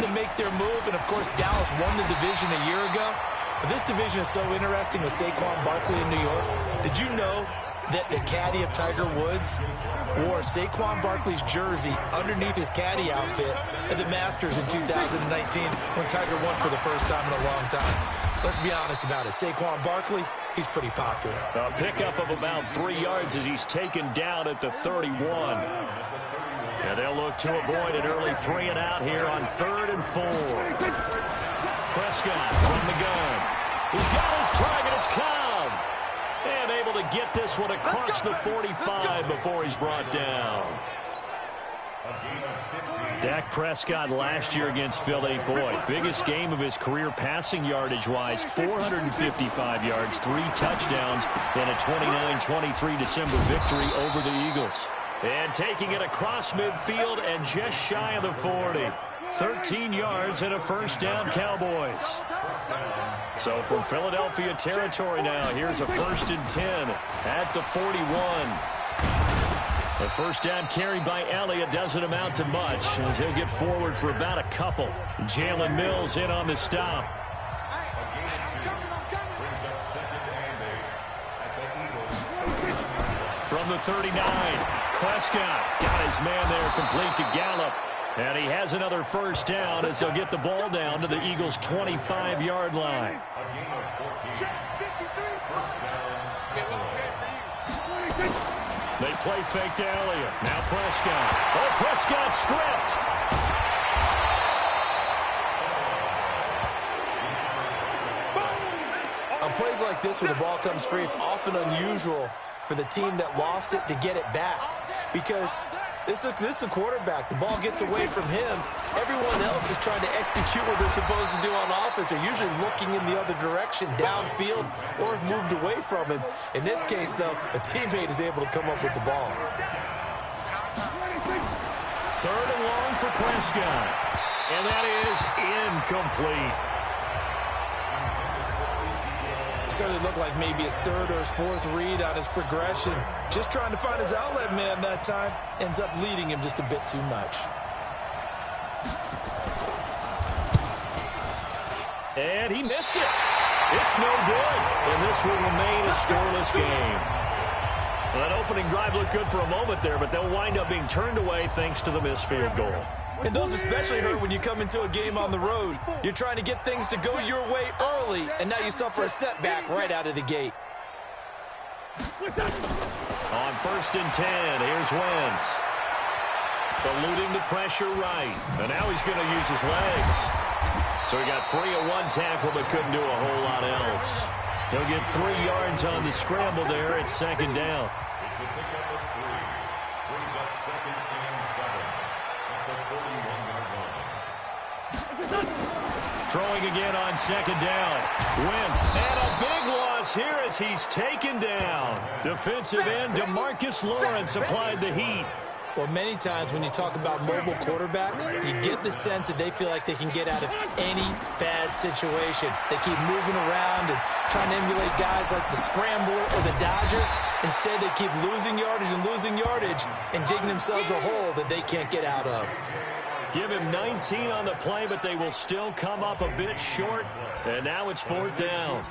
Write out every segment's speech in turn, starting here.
to make their move, and of course Dallas won the division a year ago. But this division is so interesting with Saquon Barkley in New York. Did you know that the caddy of Tiger Woods wore Saquon Barkley's jersey underneath his caddy outfit at the Masters in 2019 when Tiger won for the first time in a long time? Let's be honest about it. Saquon Barkley, he's pretty popular. A pickup of about 3 yards as he's taken down at the 31. And they'll look to avoid an early 3 and out here on 3rd and 4. Prescott from the gun. He's got his target. It's Cobb. And able to get this one across the 45 before he's brought down. Dak Prescott last year against Philly, boy, biggest game of his career passing yardage-wise, 455 yards, 3 touchdowns, and a 29-23 December victory over the Eagles. And taking it across midfield and just shy of the 40. 13 yards and a first down, Cowboys. So from Philadelphia territory now, here's a 1st and 10 at the 41. The first down carry by Elliott doesn't amount to much as he'll get forward for about a couple. Jalen Mills in on the stop. From the 39, Prescott got his man there complete to Gallup. And he has another first down as they'll get the ball down to the Eagles' 25-yard line. They play fake to Elliott. Now Prescott. Oh, Prescott stripped. On plays like this where the ball comes free, it's often unusual for the team that lost it to get it back. Because this is the quarterback. The ball gets away from him. Everyone else is trying to execute what they're supposed to do on offense. They're usually looking in the other direction, downfield, or have moved away from him. In this case, though, a teammate is able to come up with the ball. 3rd and long for Prescott. And that is incomplete. Certainly looked like maybe his 3rd or his 4th read on his progression. Just trying to find his outlet man that time. Ends up leading him just a bit too much. And he missed it. It's no good. And this will remain a scoreless game. Well, that opening drive looked good for a moment there, but they'll wind up being turned away thanks to the missed field goal. And those especially hurt when you come into a game on the road. You're trying to get things to go your way early, and now you suffer a setback right out of the gate. On 1st and 10, here's Wentz. Eluding the pressure right. And now he's going to use his legs. So he got free of one tackle, but couldn't do a whole lot else. He'll get 3 yards on the scramble there at 2nd down. Throwing again on 2nd down. Wentz, and a big loss here as he's taken down. Defensive end DeMarcus Lawrence applied the heat. Well, many times when you talk about mobile quarterbacks, you get the sense that they feel like they can get out of any bad situation. They keep moving around and trying to emulate guys like the Scrambler or the Dodger. Instead, they keep losing yardage and digging themselves a hole that they can't get out of. Give him 19 on the play, but they will still come up a bit short. And now it's 4th down.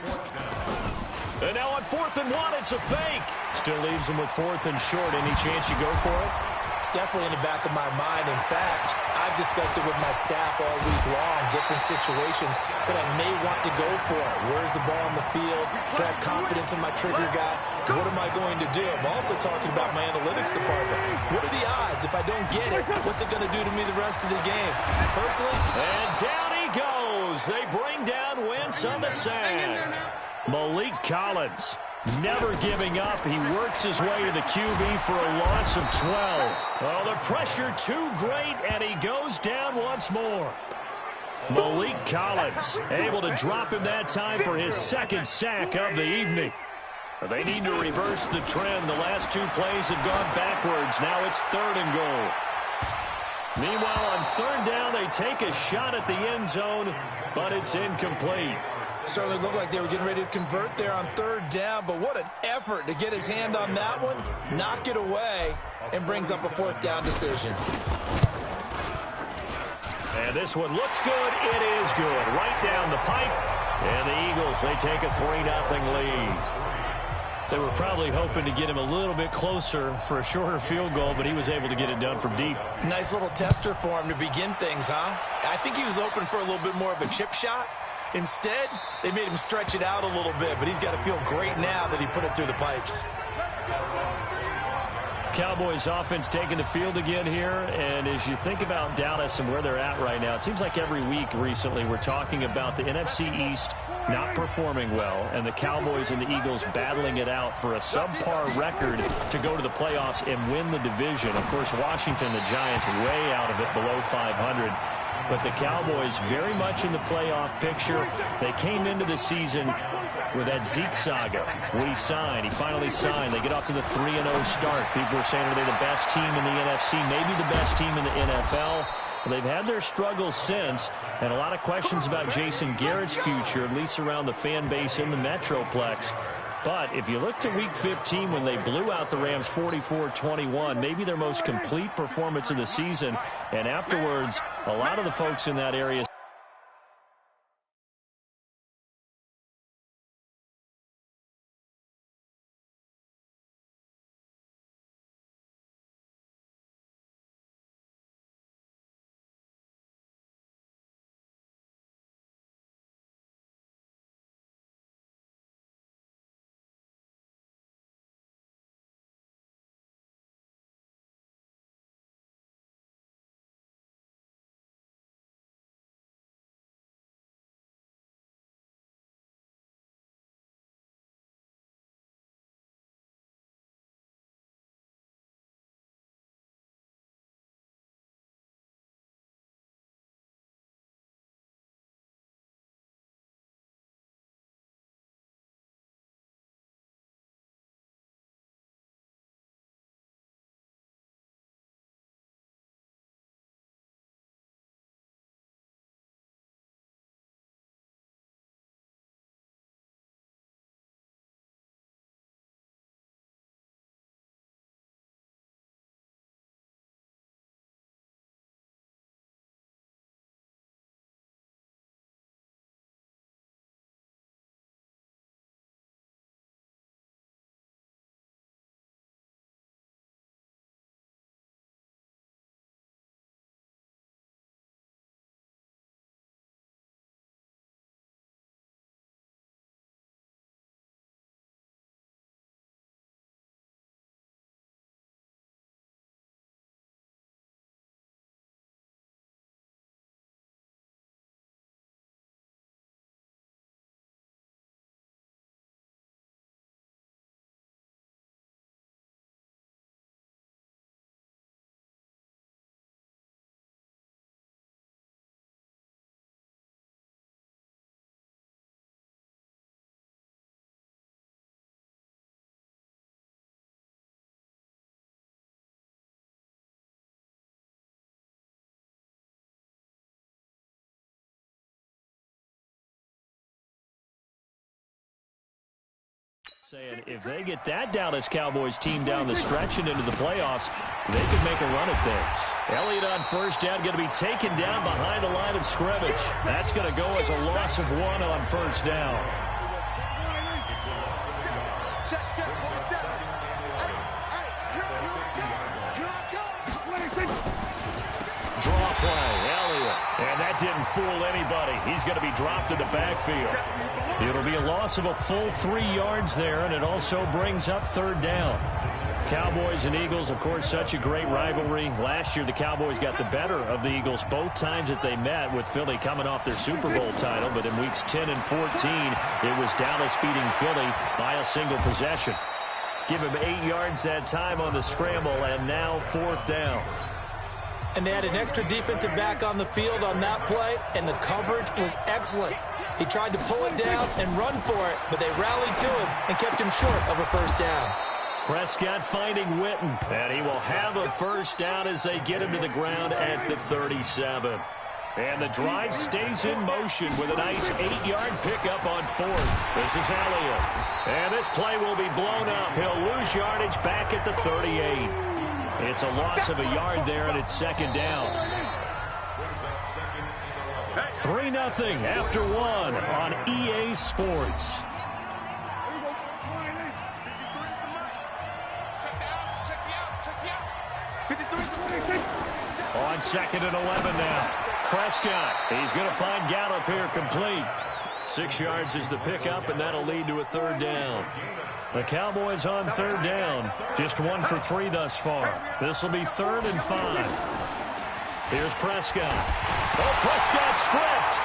And now on 4th and 1, it's a fake. Still leaves him with 4th and short. Any chance you go for it? It's definitely in the back of my mind. In fact, I've discussed it with my staff all week long, different situations that I may want to go for. Where's the ball on the field? Do I have confidence in my trigger guy? What am I going to do? I'm also talking about my analytics department. What are the odds? If I don't get it, what's it going to do to me the rest of the game? Personally, and down he goes. They bring down Wentz on the sack. Malik Collins never giving up. He works his way to the QB for a loss of 12. Oh, the pressure too great, and he goes down once more. Malik Collins able to drop him that time for his 2nd sack of the evening. They need to reverse the trend. The last 2 plays have gone backwards. Now it's 3rd and goal. Meanwhile, on 3rd down, they take a shot at the end zone, but it's incomplete. Certainly looked like they were getting ready to convert there on 3rd down, but what an effort to get his hand on that one, knock it away, and brings up a 4th down decision. And And this one looks good. It is good. Right down the pipe. And the Eagles, they take a 3-0 lead. They were probably hoping to get him a little bit closer for a shorter field goal, but he was able to get it done from deep. Nice little tester for him to begin things, huh? I think he was open for a little bit more of a chip shot. Instead, they made him stretch it out a little bit, but he's got to feel great now that he put it through the pipes. Cowboys offense taking the field again here, and as you think about Dallas and where they're at right now, it seems like every week recently we're talking about the NFC East not performing well, and the Cowboys and the Eagles battling it out for a subpar record to go to the playoffs and win the division. Of course, Washington, the Giants, way out of it, below 500. But the Cowboys very much in the playoff picture. They came into the season with that Zeke saga. When he signed, he finally signed. They get off to the 3-0 start. People are saying, are they the best team in the NFC? Maybe the best team in the NFL. Well, they've had their struggles since, and a lot of questions about Jason Garrett's future, at least around the fan base in the Metroplex. But if you look to Week 15 when they blew out the Rams 44-21, maybe their most complete performance of the season, and afterwards, a lot of the folks in that area saying if they get that Dallas Cowboys team down the stretch and into the playoffs, they could make a run at things. Elliott on first down, going to be taken down behind the line of scrimmage. That's going to go as a loss of 1 on first down. Draw play, Elliott. And that didn't fool anybody. He's going to be dropped in the backfield. It'll be a loss of a full 3 yards there, and it also brings up third down. Cowboys and Eagles, of course, such a great rivalry. Last year, the Cowboys got the better of the Eagles both times that they met, with Philly coming off their Super Bowl title. But in weeks 10 and 14, it was Dallas beating Philly by a single possession. Give him 8 yards that time on the scramble, and now fourth down. And they had an extra defensive back on the field on that play, and the coverage was excellent. He tried to pull it down and run for it, but they rallied to him and kept him short of a first down. Prescott finding Witten, and he will have a first down as they get him to the ground at the 37. And the drive stays in motion with a nice 8-yard pickup on fourth. This is Elliott. And this play will be blown up. He'll lose yardage back at the 38. It's a loss of a yard there, and it's second down. 3-0 after one on EA Sports. On 2nd and 11 now. Prescott, he's going to find Gallup here complete. 6 yards is the pickup, and that'll lead to a 3rd down. The Cowboys on 3rd down. Just 1 for 3 thus far. This will be 3rd and 5. Here's Prescott. Oh, Prescott stripped.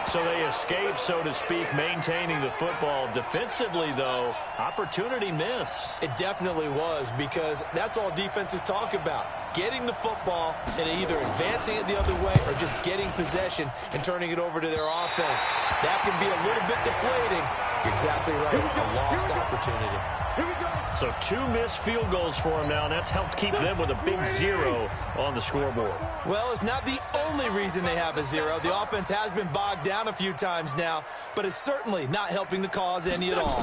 So they escape, so to speak, maintaining the football. Defensively, though, opportunity miss. It definitely was, because that's all defenses talk about. Getting the football and either advancing it the other way or just getting possession and turning it over to their offense. That can be a little bit deflating. You're exactly right. A lost opportunity. So 2 missed field goals for him now, and that's helped keep them with a big 0 on the scoreboard. Well, it's not the only reason they have a 0. The offense has been bogged down a few times now, but it's certainly not helping the cause any at all.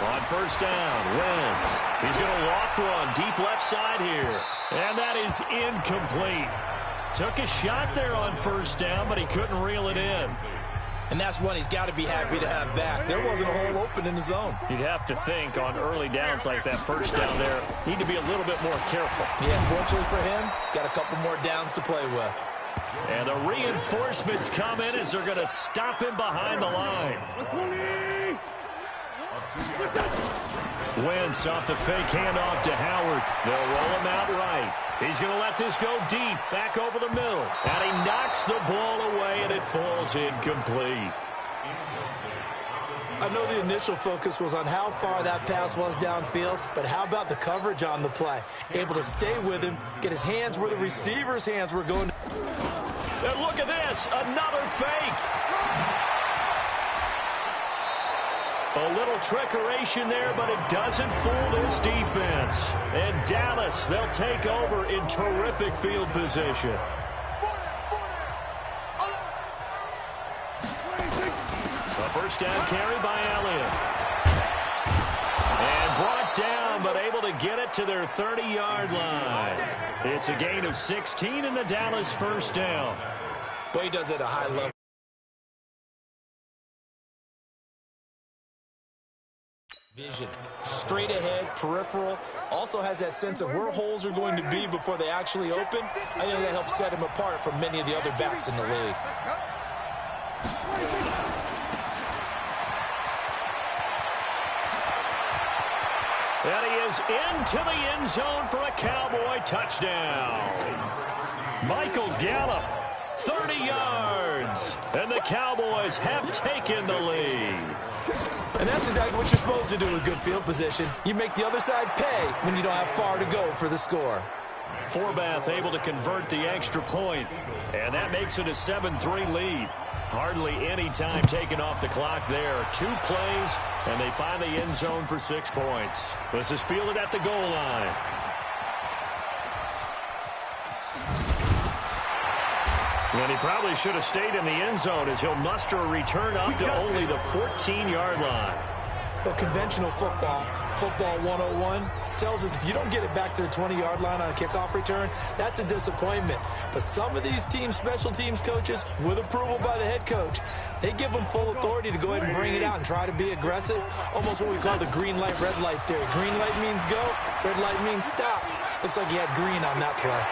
On 1st down, Wentz. He's going to loft one deep left side here, and that is incomplete. Took a shot there on 1st down, but he couldn't reel it in. And that's one he's got to be happy to have back. There wasn't a hole open in the zone. You'd have to think on early downs like that 1st down there, need to be a little bit more careful. Yeah, fortunately for him, got a couple more downs to play with. And the reinforcements come in as they're going to stop him behind the line. Wentz off the fake handoff to Howard. They'll roll him out right. He's going to let this go deep, back over the middle. And he knocks the ball away, and it falls incomplete. I know the initial focus was on how far that pass was downfield, but how about the coverage on the play? Able to stay with him, get his hands where the receiver's hands were going. And look at this, another fake. A little trickeration there, but it doesn't fool this defense. And Dallas, they'll take over in terrific field position. A 1st down carry by Elliott. And brought down, but able to get it to their 30-yard line. It's a gain of 16 in the Dallas 1st down. Boy, he does it at a high level. Vision, straight ahead, peripheral, also has that sense of where holes are going to be before they actually open. I think that helps set him apart from many of the other backs in the league. And he is into the end zone for a Cowboy touchdown. Michael Gallup, 30 yards, and the Cowboys have taken the lead. And that's exactly what you're supposed to do with good field position. You make the other side pay when you don't have far to go for the score. Forbath able to convert the extra point, and that makes it a 7-3 lead. Hardly any time taken off the clock there. 2 plays, and they find the end zone for 6 points. This is fielded at the goal line. And he probably should have stayed in the end zone as he'll muster a return up to only the 14-yard line. Well, conventional football 101, tells us if you don't get it back to the 20-yard line on a kickoff return, that's a disappointment. But some of these teams, special teams coaches, with approval by the head coach, they give them full authority to go ahead and bring it out and try to be aggressive, almost what we call the green light, red light theory. Green light means go, red light means stop. Looks like he had green on that play.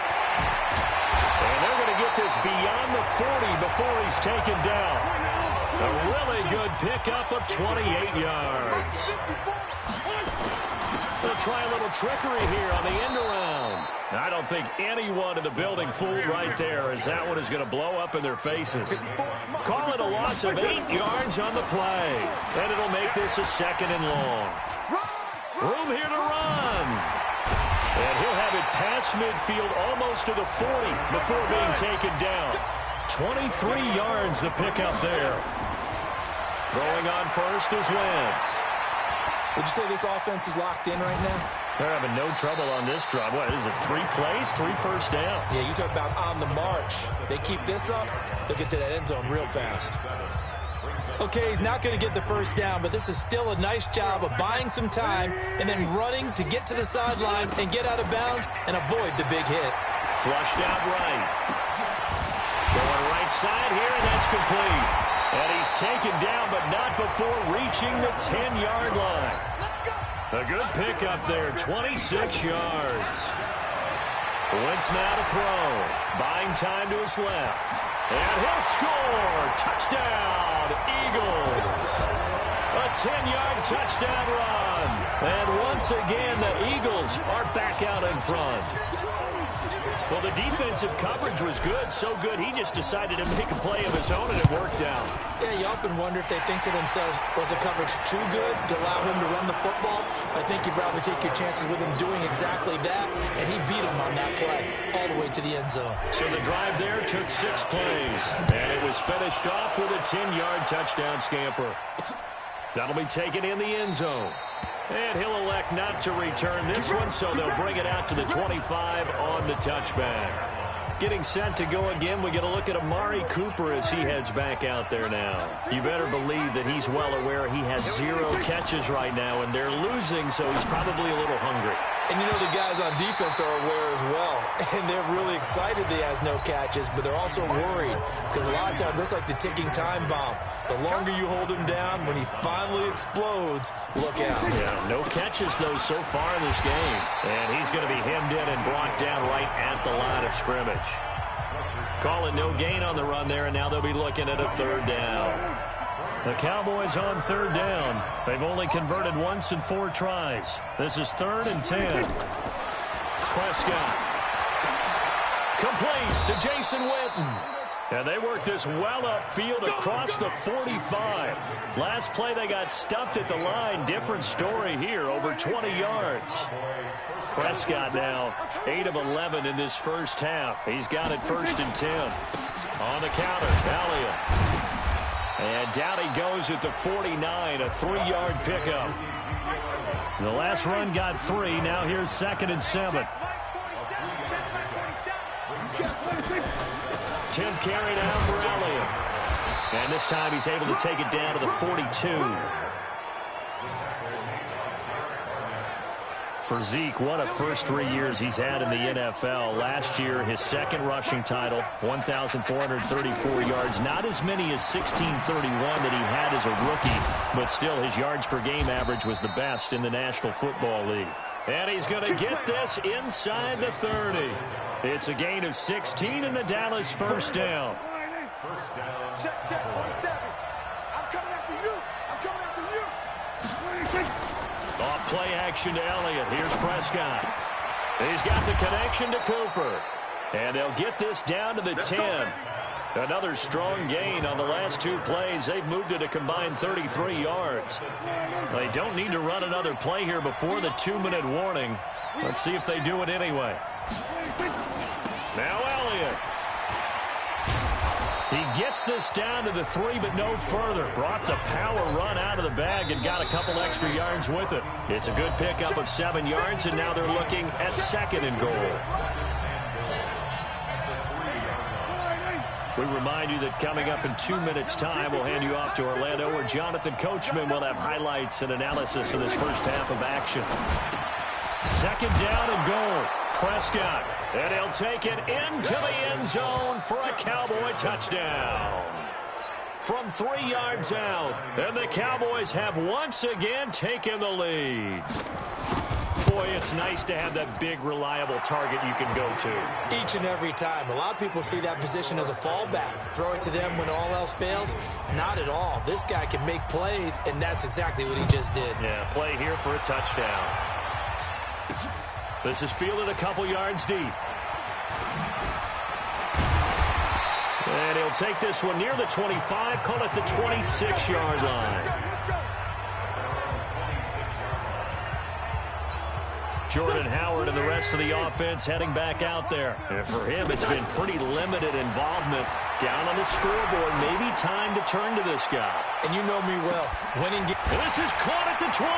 And they're going to get this beyond the 40 before he's taken down. A really good pickup of 28 yards. They'll try a little trickery here on the end around. I don't think anyone in the building fooled right there, as that one is going to blow up in their faces. Call it a loss of 8 yards on the play. And it'll make this a 2nd and long. Room here to run. And he'll have it past midfield almost to the 40 before being taken down. 23 yards the pickup there. Throwing on first is Wentz. Would you say this offense is locked in right now? They're having no trouble on this drive. What is it, 3 plays, 3 first downs? Yeah, you talk about on the march. They keep this up, they'll get to that end zone real fast. Okay, he's not going to get the first down, but this is still a nice job of buying some time and then running to get to the sideline and get out of bounds and avoid the big hit. Flushed out right. Going right side here, and that's complete. And he's taken down, but not before reaching the 10-yard line. A good pickup there, 26 yards. Wentz now to throw. Buying time to his left. And he'll score. Touchdown, Eagles. A 10-yard touchdown run. And once again, the Eagles are back out in front. Well, the defensive coverage was good, so good he just decided to make a play of his own, and it worked out. Yeah, you often wonder if they think to themselves, was the coverage too good to allow him to run the football? I think you'd rather take your chances with him doing exactly that, and he beat him on that play all the way to the end zone. So the drive there took 6 plays, and it was finished off with a 10-yard touchdown scamper. That'll be taken in the end zone. And he'll elect not to return this one, so they'll bring it out to the 25 on the touchback. Getting set to go again, we get a look at Amari Cooper as he heads back out there now. You better believe that he's well aware he has 0 catches right now, and they're losing, so he's probably a little hungry. And you know the guys on defense are aware as well. And they're really excited that he has no catches, but they're also worried. Because a lot of times, that's like the ticking time bomb. The longer you hold him down, when he finally explodes, look out. Yeah, no catches, though, so far in this game. And he's going to be hemmed in and brought down right at the line of scrimmage. Call it no gain on the run there, and now they'll be looking at a 3rd down. The Cowboys on 3rd down. They've only converted once in 4 tries. This is 3rd and 10. Prescott. Complete to Jason Witten. And they work this well upfield across the 45. Last play they got stuffed at the line. Different story here, over 20 yards. Prescott now 8 of 11 in this first half. He's got it 1st and 10. On the counter, Elliott. And down he goes at the 49, a 3-yard pickup. The last run got 3. Now here's 2nd and 7. 10th carry down for Elliott. And this time he's able to take it down to the 42. For Zeke, what a first 3 years he's had in the NFL. Last year, his 2nd rushing title, 1,434 yards. Not as many as 1,631 that he had as a rookie, but still his yards per game average was the best in the National Football League. And he's going to get this inside the 30. It's a gain of 16 and the Dallas 1st down. Check, 47. I'm coming after you. I'm coming after you. Off play action to Elliott. Here's Prescott. He's got the connection to Cooper. And they'll get this down to the 10. Another strong gain on the last 2 plays. They've moved it a combined 33 yards. They don't need to run another play here before the 2-minute warning. Let's see if they do it anyway. Now Elliott. He gets this down to the 3, but no further. Brought the power run out of the bag and got a couple extra yards with it. It's a good pickup of 7 yards, and now they're looking at 2nd and goal. We remind you that coming up in 2 minutes' time, we'll hand you off to Orlando, where Jonathan Coachman will have highlights and analysis of this first half of action. 2nd down and goal. Prescott. And he'll take it into the end zone for a Cowboy touchdown. From 3 yards out. And the Cowboys have once again taken the lead. Boy, it's nice to have that big, reliable target you can go to. Each and every time. A lot of people see that position as a fallback. Throw it to them when all else fails. Not at all. This guy can make plays, and that's exactly what he just did. Yeah, play here for a touchdown. This is fielded a couple yards deep. And he'll take this one near the 25, call it the 26-yard line. Jordan Howard and the rest of the offense heading back out there. And for him, it's been pretty limited involvement. Down on the scoreboard, maybe time to turn to this guy. And you know me well. Winning game. This is caught at the 20.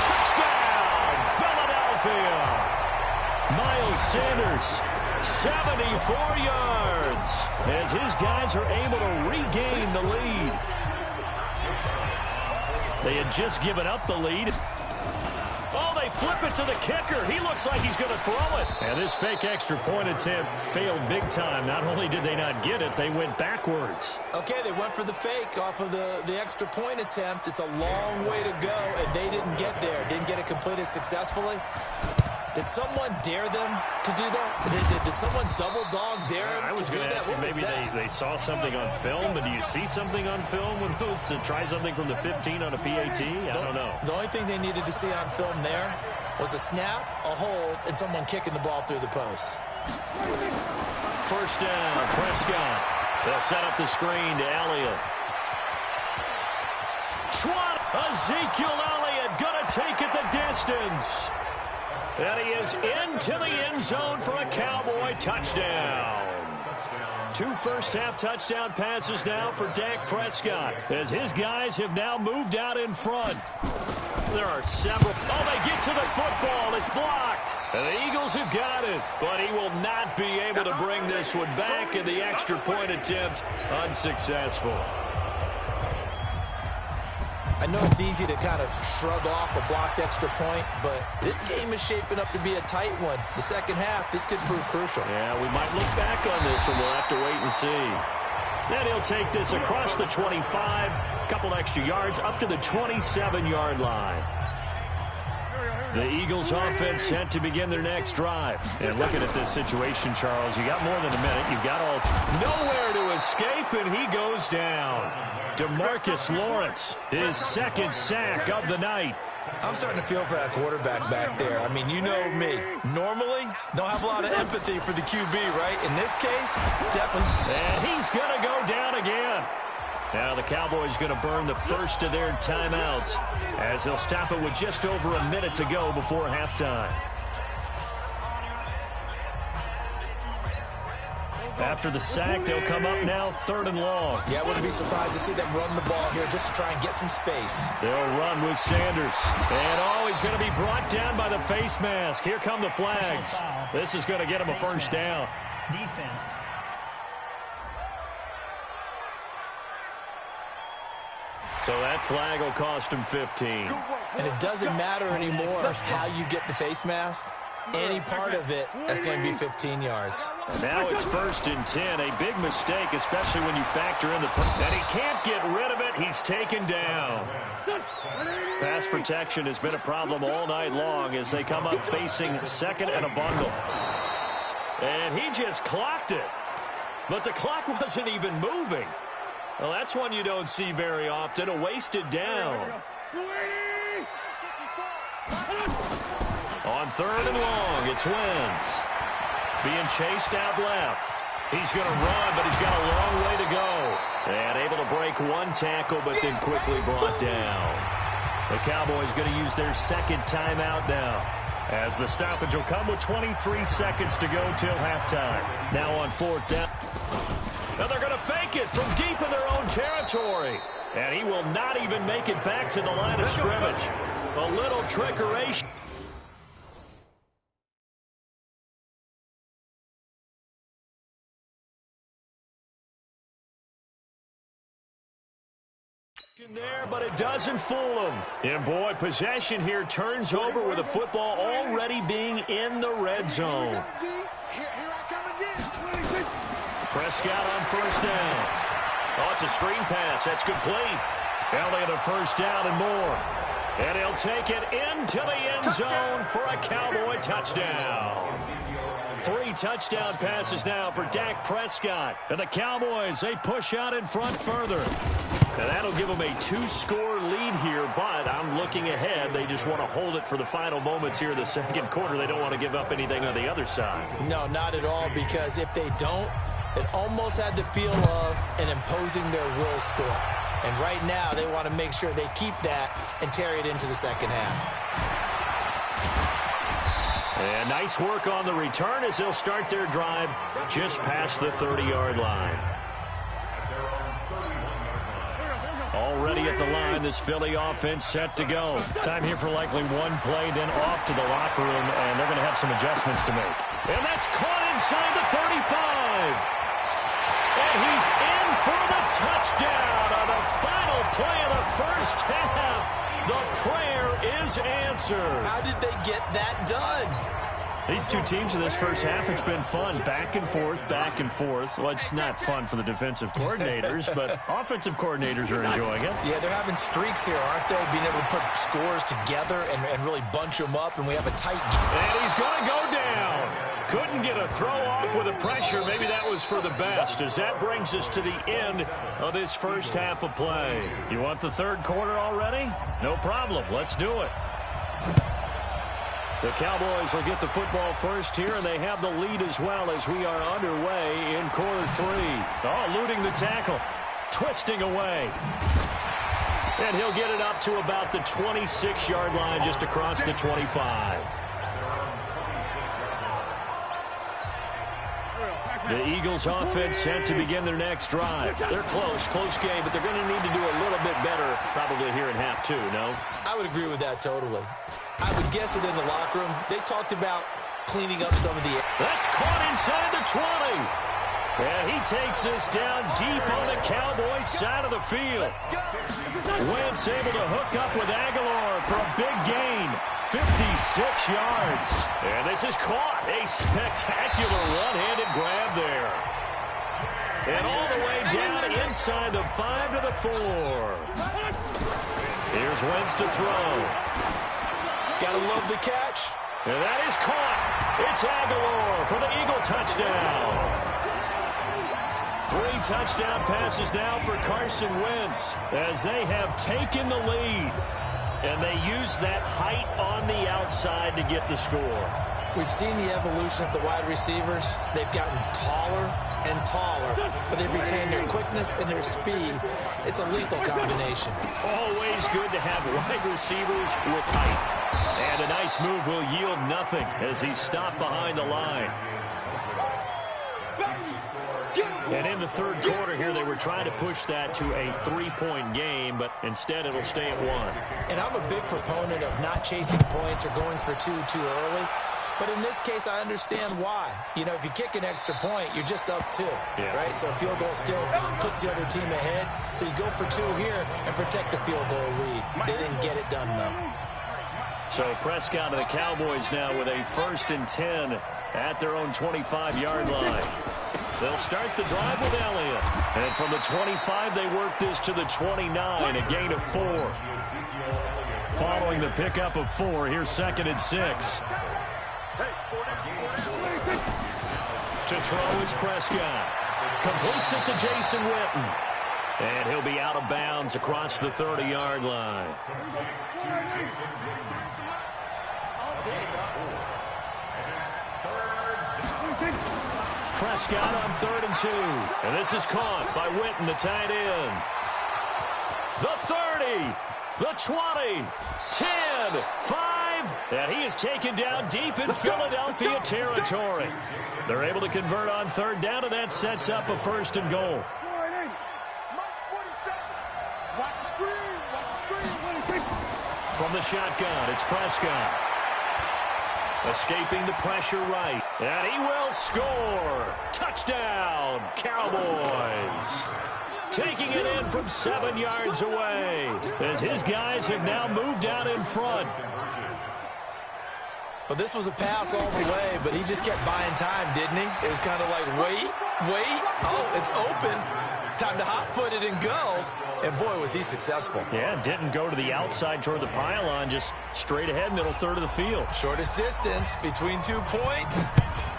Touchdown, Philadelphia. Miles Sanders 74 yards as his guys are able to regain the lead. They had just given up the lead. Oh, they flip it to the kicker. He looks like he's going to throw it. And this fake extra point attempt failed big time. Not only did they not get it, they went backwards. Okay, they went for the fake off of the extra point attempt. It's a long way to go, and they didn't get there. Didn't get it completed successfully. Did someone dare them to do that? Did someone double dog dare them to do that? I was going to ask you, maybe they saw something on film, but do you see something on film with those to try something from the 15 on a PAT? I don't know. The only thing they needed to see on film there was a snap, a hold, and someone kicking the ball through the post. First down, Prescott. They'll set up the screen to Elliott. Ezekiel Elliott going to take it the distance. And he is into the end zone for a Cowboy touchdown. 2 first-half touchdown passes now for Dak Prescott as his guys have now moved out in front. There are several. Oh, they get to the football. It's blocked. And the Eagles have got it, but he will not be able to bring this one back, and the extra point attempt unsuccessful. I know it's easy to kind of shrug off a blocked extra point, but this game is shaping up to be a tight one. The second half, this could prove crucial. Yeah, we might look back on this one. We'll have to wait and see. Then he'll take this across the 25, a couple extra yards, up to the 27-yard line. The Eagles offense set to begin their next drive. And looking at this situation, Charles, you got more than a minute. You've got all nowhere to escape, and he goes down. DeMarcus Lawrence, his second sack of the night. I'm starting to feel for that quarterback back there. I mean, you know me. Normally, don't have a lot of empathy for the QB, right? In this case, definitely. And he's going to go down again. Now the Cowboys going to burn the first of their timeouts as they'll stop it with just over a minute to go before halftime. After the sack, they'll come up now 3rd and long. Yeah, I wouldn't be surprised to see them run the ball here just to try and get some space. They'll run with Sanders. And, he's going to be brought down by the face mask. Here come the flags. This is going to get him a first down. Defense. So that flag will cost him 15. And it doesn't matter anymore how you get the face mask. Any part of it, that's going to be 15 yards. And now it's 1st and 10. A big mistake, especially when you factor in the... And he can't get rid of it. He's taken down. Pass protection has been a problem all night long as they come up facing second and a bundle. And he just clocked it. But the clock wasn't even moving. Well, that's one you don't see very often, a wasted down. On 3rd and long, it's Wentz. Being chased out left. He's going to run, but he's got a long way to go. And able to break one tackle, but then quickly brought down. The Cowboys going to use their second timeout now, as the stoppage will come with 23 seconds to go till halftime. Now on 4th down. Now they're going to fake it from deep in their own territory. And he will not even make it back to the line of scrimmage. A little trickery. There, but it doesn't fool him. And boy, possession here turns over with the football already being in the red zone. Prescott on 1st down. Oh, it's a screen pass. That's complete. Elliott a first down and more. And he'll take it into the end zone for a Cowboy touchdown. 3 touchdown passes now for Dak Prescott. And the Cowboys, they push out in front further. And that'll give them a 2-score lead here, but I'm looking ahead. They just want to hold it for the final moments here in the second quarter. They don't want to give up anything on the other side. No, not at all, because if they don't, it almost had the feel of an imposing their will score. And right now, they want to make sure they keep that and carry it into the second half. And nice work on the return as they'll start their drive just past the 30-yard line. Already at the line, this Philly offense set to go. Time here for likely one play, then off to the locker room, and they're going to have some adjustments to make. And that's caught inside the 35. And he's in for the touchdown on the final play of the first half. The prayer is answered. How did they get that done? These two teams in this first half, it's been fun. Back and forth, back and forth. Well, it's not fun for the defensive coordinators, but offensive coordinators are enjoying it. Yeah, they're having streaks here, aren't they? Being able to put scores together and really bunch them up, and we have a tight game. And he's going to go down. Couldn't get a throw off with the pressure. Maybe that was for the best, as that brings us to the end of this first half of play. You want the third quarter already? No problem. Let's do it. The Cowboys will get the football first here, and they have the lead as well as we are underway in quarter three. Oh, eluding the tackle. Twisting away. And he'll get it up to about the 26-yard line, just across the 25. The Eagles offense set to begin their next drive. They're close game, but they're going to need to do a little bit better probably here in half two, no? I would agree with that totally. I would guess it in the locker room. They talked about cleaning up some of the... That's caught inside the 20. And he takes this down deep on the Cowboys side of the field. Wentz able to hook up with Aguilar for a big gain. 56 yards. And this is caught. A spectacular one-handed grab there. And all the way down inside the 5 to the 4. Here's Wentz to throw. Gotta love the catch. And that is caught. It's Aguilar for the Eagle touchdown. 3 touchdown passes now for Carson Wentz as they have taken the lead. And they use that height on the outside to get the score. We've seen the evolution of the wide receivers. They've gotten taller and taller, but they've retained their quickness and their speed. It's a lethal combination. Always good to have wide receivers with height. And a nice move will yield nothing as he's stopped behind the line. And in the third quarter here, they were trying to push that to a 3-point game, but instead it'll stay at 1. And I'm a big proponent of not chasing points or going for two too early. But in this case, I understand why. You know, if you kick an extra point, you're just up 2, right? So a field goal still puts the other team ahead. So you go for 2 here and protect the field goal lead. They didn't get it done, though. So Prescott and the Cowboys now with a 1st and 10 at their own 25-yard line. They'll start the drive with Elliott. And from the 25, they work this to the 29, a gain of 4. Following the pickup of 4, here's 2nd and 6. To throw is Prescott. Completes it to Jason Witten. And he'll be out of bounds across the 30-yard line. Prescott on 3rd and 2. And this is caught by Witten, the tight end. The 30, the 20, 10, 5. And he is taken down deep in Philadelphia territory. They're able to convert on 3rd down, and that sets up a 1st and goal. From the shotgun, it's Prescott. Escaping the pressure right. And he will score. Touchdown, Cowboys. Taking it in from 7 yards away as his guys have now moved out in front. Well, this was a pass all the way, but he just kept buying time, didn't he? It was kind of like, wait. Oh, it's open. Time to hot-foot it and go. And, boy, was he successful. Yeah, didn't go to the outside toward the pylon, just straight ahead, middle third of the field. Shortest distance between 2 points.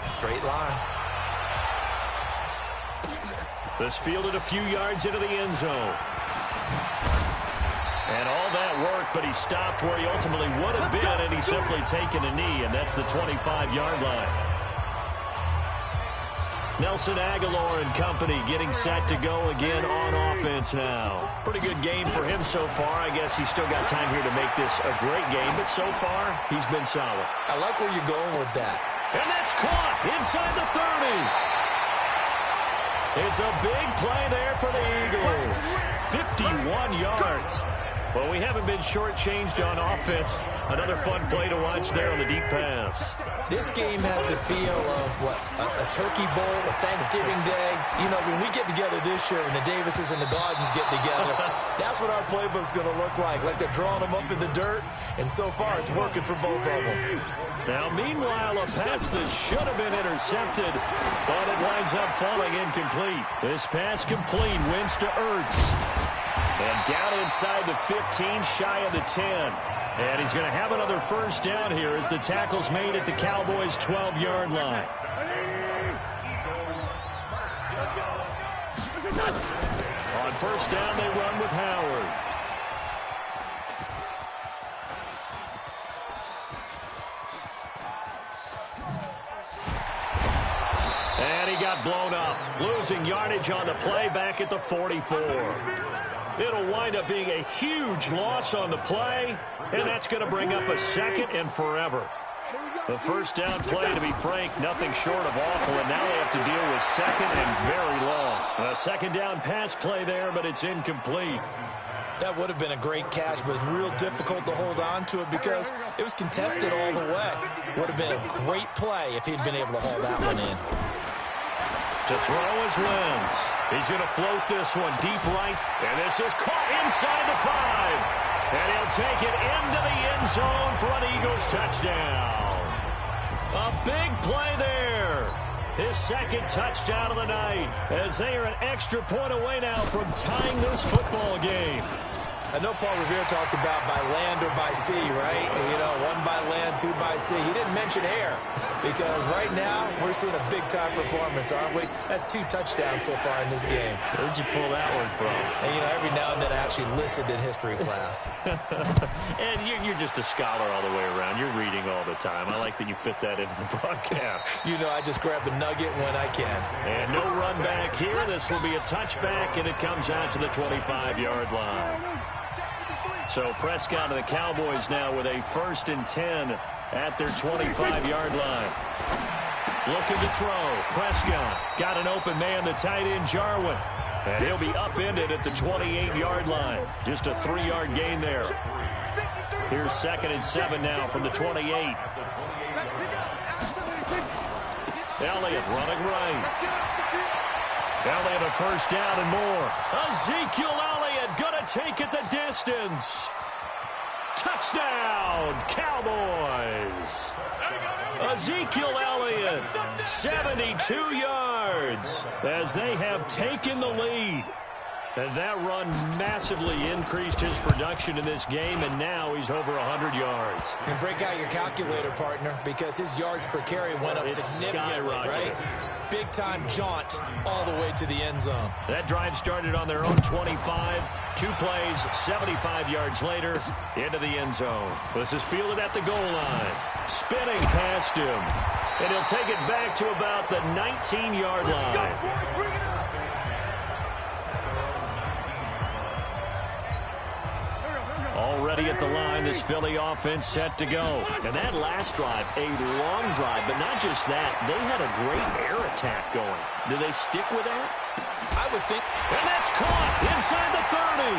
Straight line. This fielded a few yards into the end zone. And all that work, but he stopped where he ultimately would have been, and he's simply taken a knee, and that's the 25-yard line. Nelson Aguilar and company getting set to go again on offense now. Pretty good game for him so far. I guess he's still got time here to make this a great game, but so far, he's been solid. I like where you're going with that. And that's caught inside the 30. It's a big play there for the Eagles. 51 yards. Well, we haven't been shortchanged on offense. Another fun play to watch there on the deep pass. This game has the feel of, a Turkey Bowl, a Thanksgiving Day. You know, when we get together this year and the Davises and the Gardens get together, that's what our playbook's going to look like they're drawing them up in the dirt, and so far it's working for both of them. Now, meanwhile, a pass that should have been intercepted, but it winds up falling incomplete. This pass complete, wins to Ertz. And down inside the 15, shy of the 10. And he's going to have another first down here as the tackle's made at the Cowboys' 12-yard line. On first down, they run with Howard. And he got blown up, losing yardage on the play back at the 44. It'll wind up being a huge loss on the play, and that's going to bring up a second and forever. The first down play, to be frank, nothing short of awful, and now they have to deal with second and very long. A second down pass play there, but it's incomplete. That would have been a great catch, but it's real difficult to hold on to it because it was contested all the way. Would have been a great play if he'd been able to haul that one in. To throw is Wentz. He's going to float this one deep right, and this is caught inside the 5. And he'll take it into the end zone for an Eagles touchdown. A big play there. His second touchdown of the night, as they are an extra point away now from tying this football game. I know Paul Revere talked about by land or by sea, right? You know, one by land, two by sea. He didn't mention air because right now we're seeing a big-time performance, aren't we? That's 2 touchdowns so far in this game. Where'd you pull that one from? And, you know, every now and then I actually listened in history class. And you're just a scholar all the way around. You're reading all the time. I like that you fit that into the broadcast. You know, I just grab a nugget when I can. And no run back here. This will be a touchback, and it comes out to the 25-yard line. So Prescott and the Cowboys now with a 1st and 10 at their 25-yard line. Looking to throw. Prescott got an open man, the tight end Jarwin. And he'll be upended at the 28-yard line. Just a 3-yard gain there. Here's 2nd and 7 now from the 28. Elliott running right. Elliott a first down and more. Ezekiel Elliott gonna take it the distance. Touchdown, Cowboys. Ezekiel Elliott, 72 yards as they have taken the lead. And that run massively increased his production in this game, and now he's over 100 yards. And break out your calculator, partner, because his yards per carry went up significantly, right? Big-time jaunt all the way to the end zone. That drive started on their own 25. 2 plays, 75 yards later, into the end zone. This is fielded at the goal line. Spinning past him. And he'll take it back to about the 19-yard line. Already at the line, this Philly offense set to go. And that last drive, a long drive, but not just that. They had a great air attack going. Do they stick with that? I would think. And that's caught inside the 30.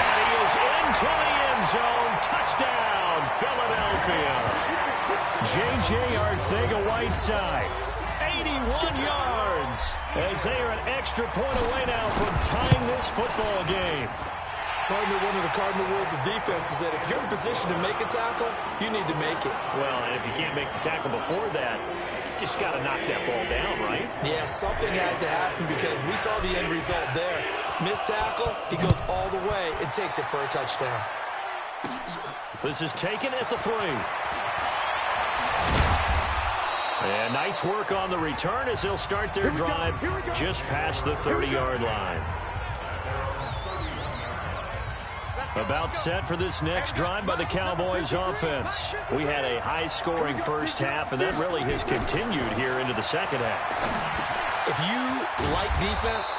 And he is into the end zone. Touchdown, Philadelphia. J.J. Arcega-Whiteside, 81 yards, as they are an extra point away now from tying this football game. Partner, one of the cardinal rules of defense is that if you're in position to make a tackle, you need to make it. Well, and if you can't make the tackle before that, you just got to knock that ball down, right? Yeah, something has to happen because we saw the end result there. Missed tackle, he goes all the way and takes it for a touchdown. This is taken at the 3. And nice work on the return as they'll start their drive just past the 30-yard line. About set for this next drive by the Cowboys offense. We had a high-scoring first half, and that really has continued here into the second half. If you like defense,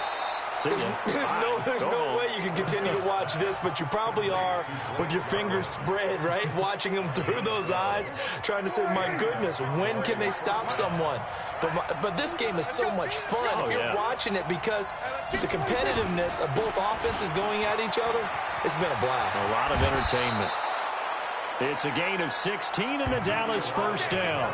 There's no way you can continue to watch this, but you probably are with your fingers spread, right? Watching them through those eyes, trying to say, my goodness, when can they stop someone? But this game is so much fun if you're watching it, because the competitiveness of both offenses going at each other, it's been a blast. A lot of entertainment. It's a gain of 16 and a Dallas first down.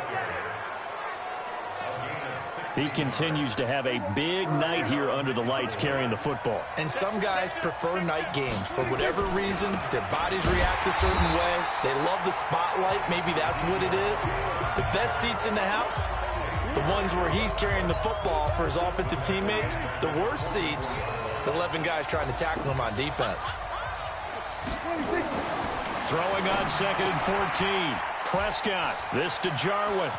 He continues to have a big night here under the lights carrying the football. And some guys prefer night games. For whatever reason, their bodies react a certain way. They love the spotlight. Maybe that's what it is. The best seats in the house, the ones where he's carrying the football for his offensive teammates. The worst seats, the 11 guys trying to tackle him on defense. Throwing on 2nd and 14. Prescott. This to Jarwin.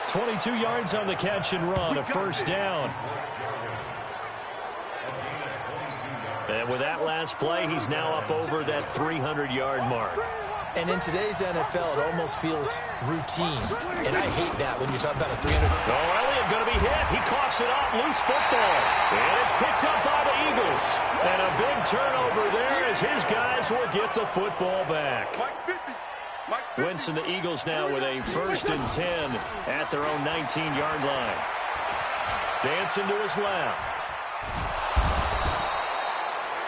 22 yards on the catch and run, a first down. And with that last play, he's now up over that 300-yard mark. And in today's NFL, it almost feels routine. And I hate that when you talk about a 300. Oh, Elliott going to be hit. He coughs it up. Loose football. And it's picked up by the Eagles. And a big turnover there as his guys will get the football back. Wentz and the Eagles now with a 1st and 10 at their own 19-yard line. Dancing to his left.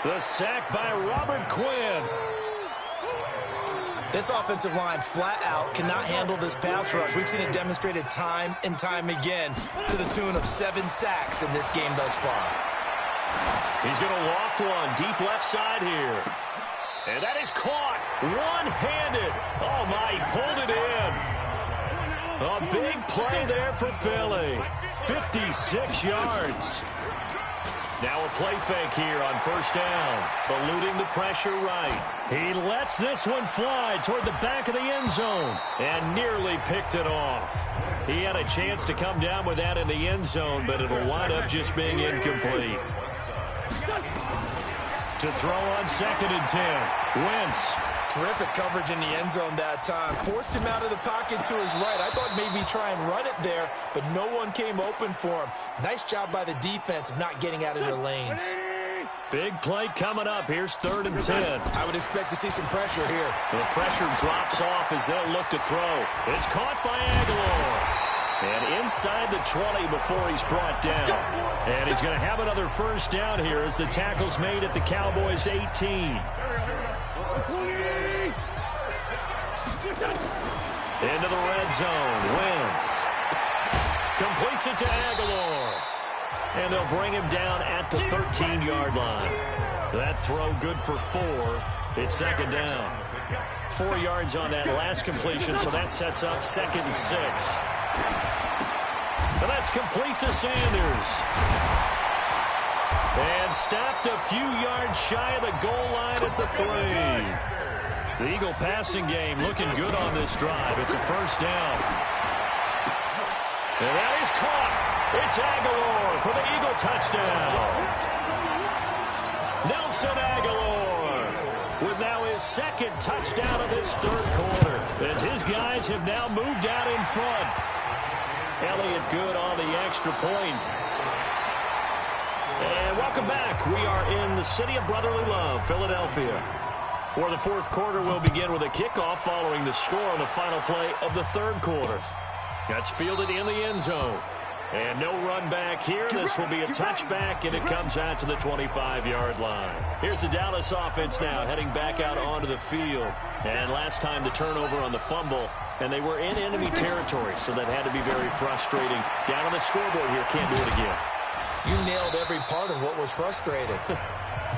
The sack by Robert Quinn. This offensive line flat out cannot handle this pass rush. We've seen it demonstrated time and time again to the tune of 7 sacks in this game thus far. He's going to loft one deep left side here. And that is caught one-handed. Oh, my, he pulled it in. A big play there for Philly. 56 yards. Now a play fake here on first down. Eluding the pressure right. He lets this one fly toward the back of the end zone and nearly picked it off. He had a chance to come down with that in the end zone, but it'll wind up just being incomplete. To throw on 2nd and 10. Wentz. Terrific coverage in the end zone that time. Forced him out of the pocket to his right. I thought maybe try and run it there, but no one came open for him. Nice job by the defense of not getting out of their lanes. Big play coming up. Here's 3rd and 10. I would expect to see some pressure here. The pressure drops off as they'll look to throw. It's caught by Aguilar. And inside the 20 before he's brought down. And he's going to have another first down here as the tackle's made at the Cowboys' 18. Into the red zone. Wentz completes it to Aguilar. And they'll bring him down at the 13-yard line. That throw good for 4. It's 2nd down. 4 yards on that last completion, so that sets up 2nd and 6. And that's complete to Sanders. And stopped a few yards shy of the goal line at the 3. The Eagle passing game looking good on this drive. It's a first down. And that is caught. It's Aguilar for the Eagle touchdown. Nelson Aguilar with now his 2nd touchdown of this 3rd quarter, as his guys have now moved out in front. Elliott good on the extra point. And welcome back. We are in the city of brotherly love, Philadelphia, where the 4th quarter will begin with a kickoff following the score on the final play of the 3rd quarter. That's fielded in the end zone. And no run back here. This will be a touchback, and it comes out to the 25-yard line. Here's the Dallas offense now heading back out onto the field. And last time the turnover on the fumble, and they were in enemy territory, so that had to be very frustrating. Down on the scoreboard here, can't do it again. You nailed every part of what was frustrating.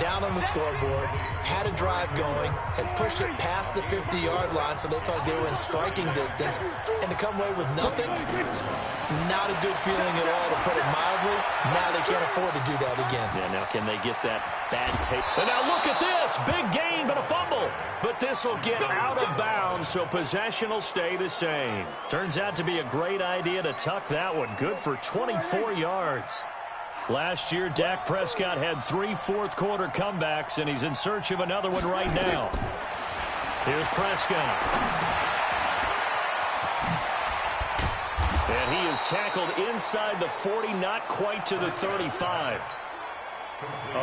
Down on the scoreboard, had a drive going, had pushed it past the 50-yard line, so they thought they were in striking distance, and to come away with nothing, not a good feeling at all, to put it mildly. Now they can't afford to do that again. Yeah, now can they get that bad tape? And now look at this. Big gain, but a fumble. But this will get out of bounds, so possession will stay the same. Turns out to be a great idea to tuck that one. Good for 24 yards. Last year, Dak Prescott had 3 fourth-quarter comebacks, and he's in search of another one right now. Here's Prescott. And he is tackled inside the 40, not quite to the 35.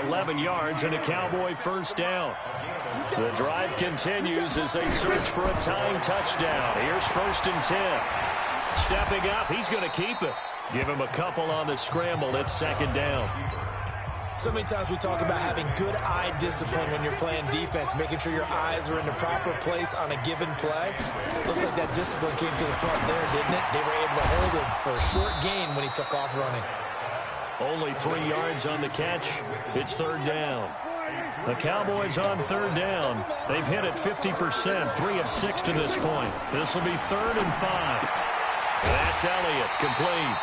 11 yards and a Cowboy first down. The drive continues as they search for a tying touchdown. Here's 1st and 10. Stepping up, he's going to keep it. Give him a couple on the scramble. It's 2nd down. So many times we talk about having good eye discipline when you're playing defense, making sure your eyes are in the proper place on a given play. Looks like that discipline came to the front there, didn't it? They were able to hold him for a short gain when he took off running. Only 3 yards on the catch. It's 3rd down. The Cowboys on 3rd down. They've hit it 50%, 3 of 6 to this point. This will be 3rd and 5. That's Elliott, complete.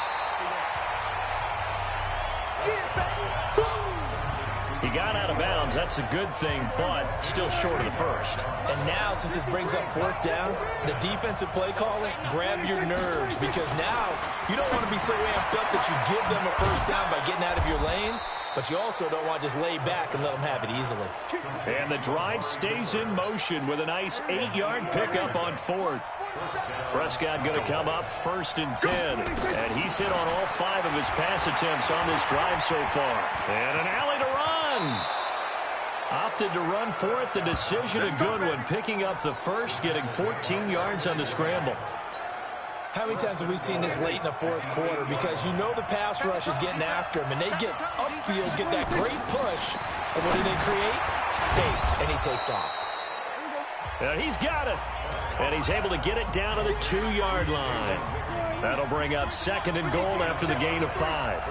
He got out of bounds. That's a good thing, but still short of the first. And now, since this brings up 4th down, the defensive play caller, grab your nerves, because now you don't want to be so amped up that you give them a first down by getting out of your lanes, but you also don't want to just lay back and let them have it easily. And the drive stays in motion with a nice 8-yard pickup on 4th. Prescott going to come up 1st and 10, and he's hit on all 5 of his pass attempts on this drive so far. And an alley to run. Opted to run for it. The decision a good one, picking up the first, getting 14 yards on the scramble. How many times have we seen this late in the 4th quarter? Because you know the pass rush is getting after him, and they get upfield, get that great push, and what do they create? Space, and he takes off. And he's got it. And he's able to get it down to the 2-yard line. That'll bring up 2nd and goal after the gain of 5.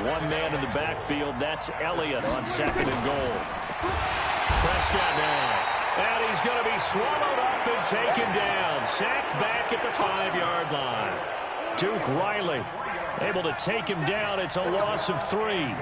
One man in the backfield, that's Elliott on 2nd and goal. Prescott now. And he's going to be swallowed up and taken down. Sacked back at the 5-yard line. Duke Riley able to take him down. It's a loss of 3.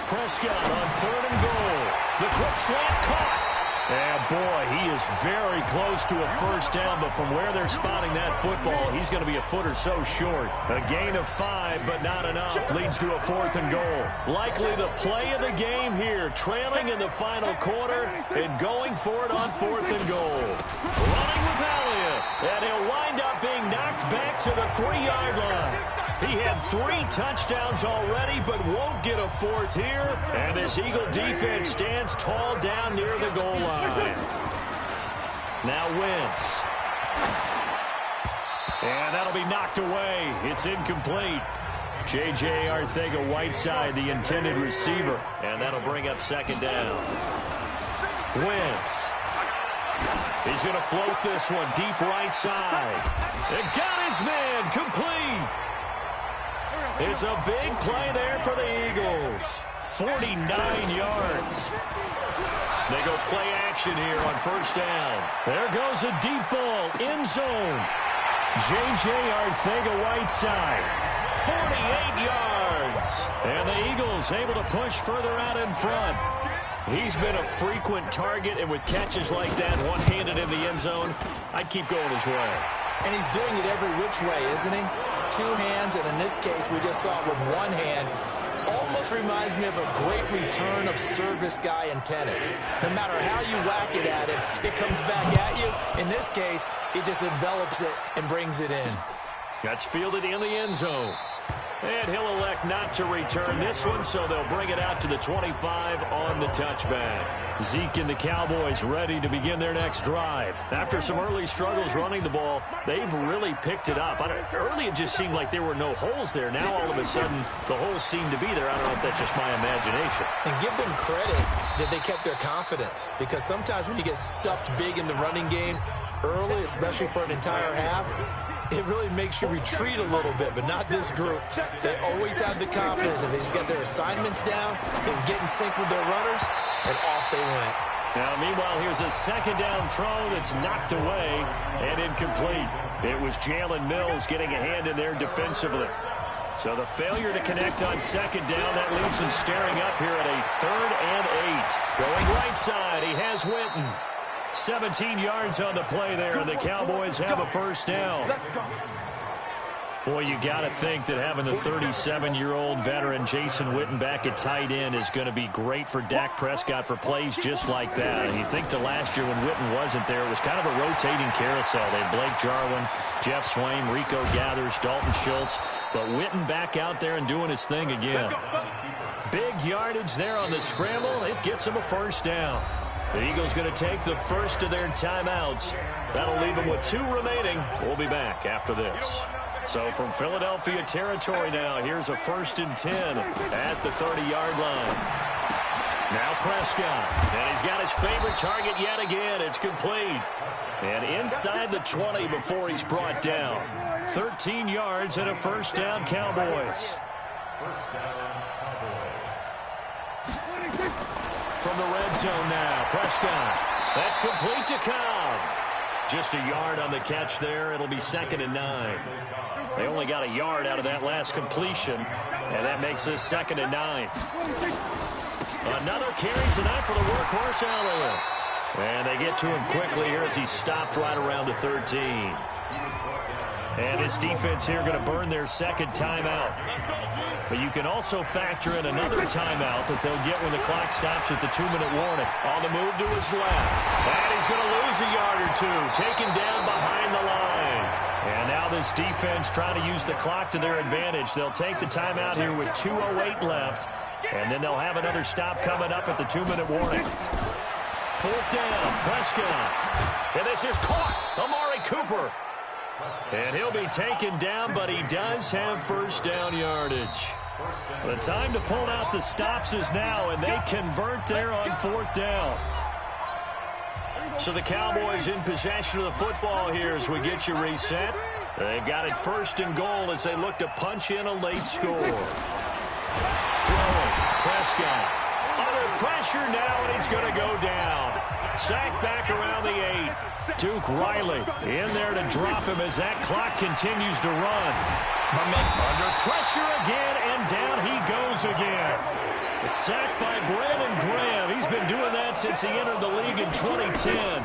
Prescott on 3rd and goal. The quick slant caught. And boy, he is very close to a first down, but from where they're spotting that football, he's going to be a foot or so short. A gain of 5, but not enough. Leads to a 4th and goal. Likely the play of the game here, trailing in the final quarter and going for it on 4th and goal. Running with Elliott, and he'll wind up being knocked back to the 3-yard line. He had 3 touchdowns already, but won't get a 4th here. And this Eagle defense stands tall down near the goal line. Now Wentz. And that'll be knocked away. It's incomplete. J.J. Arcega-Whiteside, the intended receiver. And that'll bring up 2nd down. Wentz. He's going to float this one deep right side. And got his man complete. It's a big play there for the Eagles. 49 yards. They go play action here on 1st down. There goes a deep ball, end zone. J.J. Arcega-Whiteside, 48 yards. And the Eagles able to push further out in front. He's been a frequent target, and with catches like that, one-handed in the end zone, I'd keep going his way. And he's doing it every which way, isn't he? 2 hands, and in this case, we just saw it with 1 hand. Almost reminds me of a great return of service guy in tennis. No matter how you whack it at him, it comes back at you. In this case, he just envelops it and brings it in. That's fielded in the end zone. And he'll elect not to return this one, so they'll bring it out to the 25 on the touchback. Zeke and the Cowboys ready to begin their next drive. After some early struggles running the ball, they've really picked it up. Early it just seemed like there were no holes there. Now all of a sudden the holes seem to be there. I don't know if that's just my imagination. And give them credit that they kept their confidence, because sometimes when you get stuffed big in the running game early, especially for an entire half, it really makes you retreat a little bit, but not this group. They always have the confidence. If they just got their assignments down, they can get in sync with their runners, and off they went. Now, meanwhile, here's a 2nd down throw that's knocked away and incomplete. It was Jalen Mills getting a hand in there defensively. So the failure to connect on 2nd down, that leaves him staring up here at a 3rd and 8. Going right side, he has Winton. 17 yards on the play there, and the Cowboys have a first down. Boy, you got to think that having the 37-year-old veteran Jason Witten back at tight end is going to be great for Dak Prescott for plays just like that. And you think to last year when Witten wasn't there, it was kind of a rotating carousel. They had Blake Jarwin, Jeff Swain, Rico Gathers, Dalton Schultz. But Witten back out there and doing his thing again. Big yardage there on the scramble. It gets him a first down. The Eagles going to take the first of their timeouts. That'll leave them with 2 remaining. We'll be back after this. So from Philadelphia territory now, here's a 1st and 10 at the 30-yard line. Now Prescott, and he's got his favorite target yet again. It's complete. And inside the 20 before he's brought down. 13 yards and a first down, Cowboys. From the red zone now, Prescott. That's complete to Cobb. Just a yard on the catch there. It'll be 2nd and 9. They only got a yard out of that last completion, and that makes this 2nd and 9. Another carry tonight for the workhorse Elliott. And they get to him quickly here as he stopped right around the 13. And this defense here going to burn their 2nd timeout. But you can also factor in another timeout that they'll get when the clock stops at the 2-minute warning. On the move to his left. And he's going to lose a yard or 2. Taken down behind the line. And now this defense trying to use the clock to their advantage. They'll take the timeout here with 2:08 left. And then they'll have another stop coming up at the 2-minute warning. 4th down, Prescott. And this is caught. Amari Cooper. And he'll be taken down, but he does have first down yardage. The time to pull out the stops is now, and they convert there on 4th down. So the Cowboys in possession of the football here as we get you reset. They've got it 1st and goal as they look to punch in a late score. Throwing, Prescott. Under pressure now, and he's going to go down. Sacked back around the 8. Duke Riley in there to drop him as that clock continues to run. Under pressure again, and down he goes again. A sack by Brandon Graham. He's been doing that since he entered the league in 2010.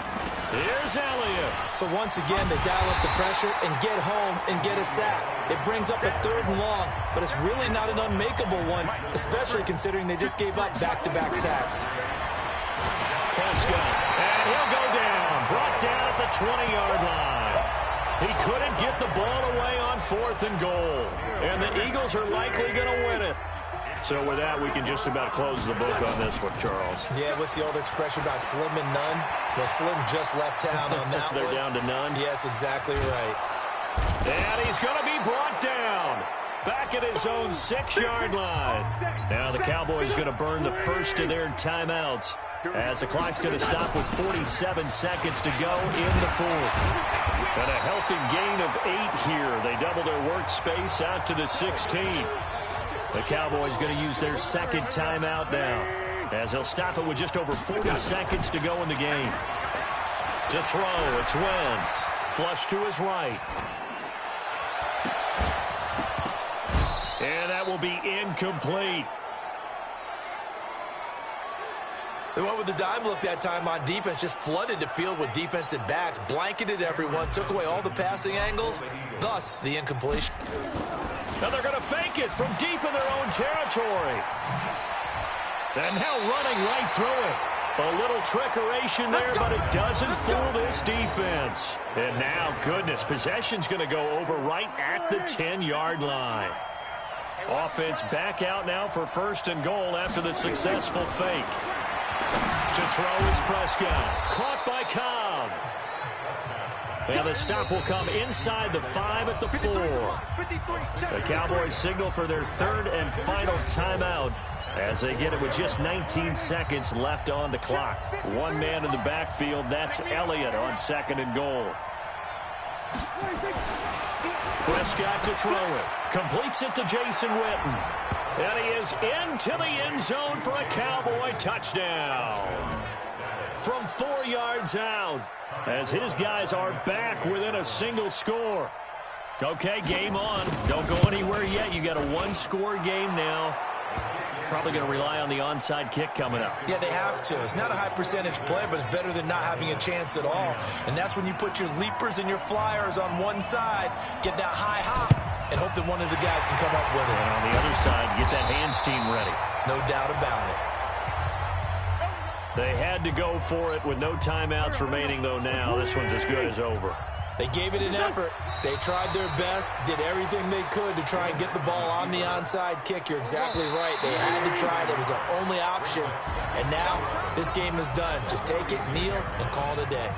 Here's Elliott. So once again, they dial up the pressure and get home and get a sack. It brings up a 3rd and long, but it's really not an unmakeable one, especially considering they just gave up back-to-back sacks. Prescott, and he'll go down. Brought down at the 20-yard line. He couldn't get the ball away on 4th and goal. And the Eagles are likely going to win it. So with that, we can just about close the book on this one, Charles. Yeah, what's the old expression about slim and none? Well, Slim just left town on that They're down to none? Yes, exactly right. And he's going to be brought down. Back at his own 6-yard line. Now the Cowboys going to burn the first of their timeouts as the clock's going to stop with 47 seconds to go in the 4th. And a healthy gain of 8 here. They double their workspace out to the 16. The Cowboys going to use their 2nd timeout now as they'll stop it with just over 40 seconds to go in the game. To throw, it's Wentz. Flush to his right. And that will be incomplete. They went with the dime look that time on defense, just flooded the field with defensive backs, blanketed everyone, took away all the passing angles, thus the incompletion. Now they're going to fake it from deep in their own territory. And now running right through it. A little trickeration there, but it doesn't fool this defense. And now, goodness, possession's going to go over right at the 10-yard line. Offense back out now for 1st and goal after the successful fake. To throw is Prescott. Caught by Cobb. And the stop will come inside the 5 at the 4. The Cowboys signal for their 3rd and final timeout as they get it with just 19 seconds left on the clock. One man in the backfield, that's Elliott on 2nd and goal. Prescott to throw it. Completes it to Jason Witten. And he is into the end zone for a Cowboy touchdown. From 4 yards out, as his guys are back within a single score. Okay, game on. Don't go anywhere yet. You got a 1-score game now. Probably going to rely on the onside kick coming up. Yeah, they have to. It's not a high percentage play, but it's better than not having a chance at all. And that's when you put your leapers and your flyers on one side, get that high hop, and hope that one of the guys can come up with it. And on the other side, get that hands team ready. No doubt about it. They had to go for it with no timeouts remaining, though, now. This one's as good as over. They gave it an effort. They tried their best, did everything they could to try and get the ball on the onside kick. You're exactly right. They had to try it. It was their only option. And now this game is done. Just take it, kneel, and call it a day.